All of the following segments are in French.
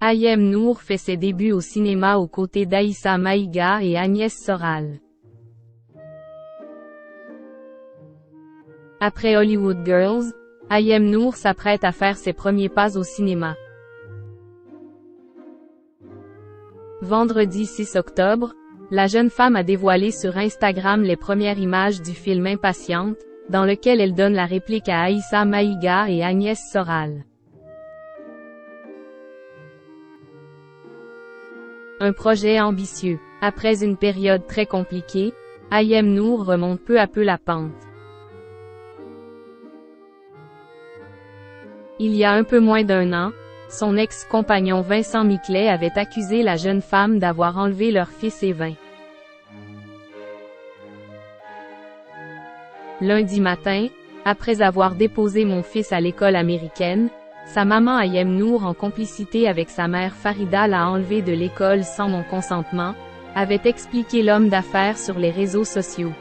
Ayem Nour fait ses débuts au cinéma aux côtés d'Aïssa Maïga et Agnès Soral. Après Hollywood Girls, Ayem Nour s'apprête à faire ses premiers pas au cinéma. Vendredi 6 octobre, la jeune femme a dévoilé sur Instagram les premières images du film Impatiente, dans lequel elle donne la réplique à Aïssa Maïga et Agnès Soral. Un projet ambitieux. Après une période très compliquée, Ayem Nour remonte peu à peu la pente. Il y a un peu moins d'un an, son ex-compagnon Vincent Miclet avait accusé la jeune femme d'avoir enlevé leur fils Evin. Lundi matin, après avoir déposé mon fils à l'école américaine, sa maman Ayem Nour, en complicité avec sa mère Farida, l'a enlevé de l'école sans mon consentement, avait expliqué l'homme d'affaires sur les réseaux sociaux.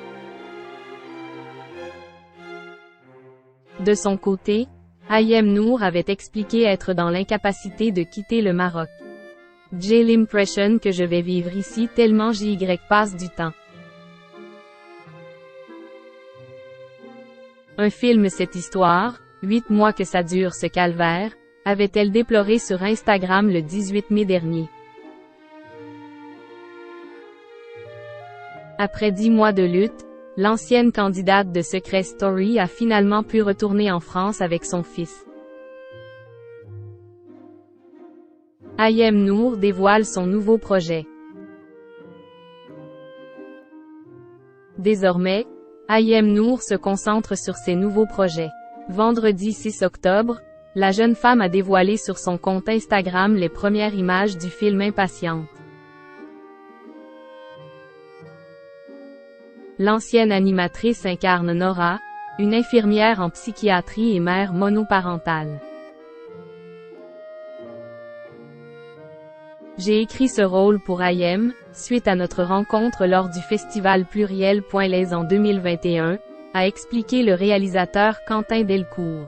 De son côté, Ayem Nour avait expliqué être dans l'incapacité de quitter le Maroc. J'ai l'impression que je vais vivre ici tellement j'y passe du temps. Un film cette histoire, 8 mois que ça dure ce calvaire, avait-elle déploré sur Instagram le 18 mai dernier. Après 10 mois de lutte, l'ancienne candidate de Secret Story a finalement pu retourner en France avec son fils. Ayem Nour dévoile son nouveau projet. Désormais, Ayem Nour se concentre sur ses nouveaux projets. Vendredi 6 octobre, la jeune femme a dévoilé sur son compte Instagram les premières images du film Impatiente. L'ancienne animatrice incarne Nora, une infirmière en psychiatrie et mère monoparentale. J'ai écrit ce rôle pour Ayem, suite à notre rencontre lors du festival Pluriel.les en 2021, a expliqué le réalisateur Quentin Delcourt.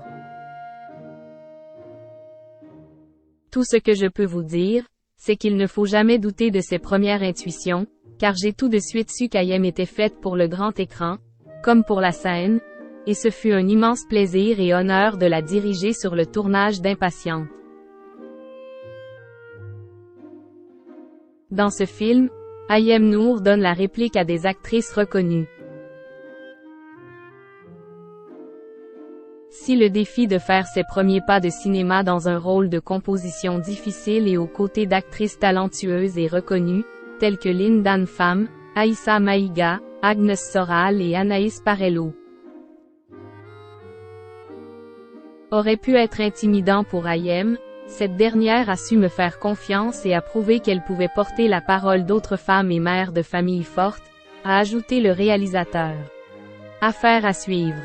Tout ce que je peux vous dire, c'est qu'il ne faut jamais douter de ses premières intuitions, car j'ai tout de suite su qu'Ayem était faite pour le grand écran, comme pour la scène, et ce fut un immense plaisir et honneur de la diriger sur le tournage d'Impatiente. Dans ce film, Ayem Nour donne la réplique à des actrices reconnues. Si le défi de faire ses premiers pas de cinéma dans un rôle de composition difficile et aux côtés d'actrices talentueuses et reconnues, telles que Lynn Dan Pham, Aïssa Maïga, Agnès Soral et Anaïs Parello, aurait pu être intimidant pour Ayem, cette dernière a su me faire confiance et a prouvé qu'elle pouvait porter la parole d'autres femmes et mères de familles fortes, a ajouté le réalisateur. Affaire à suivre.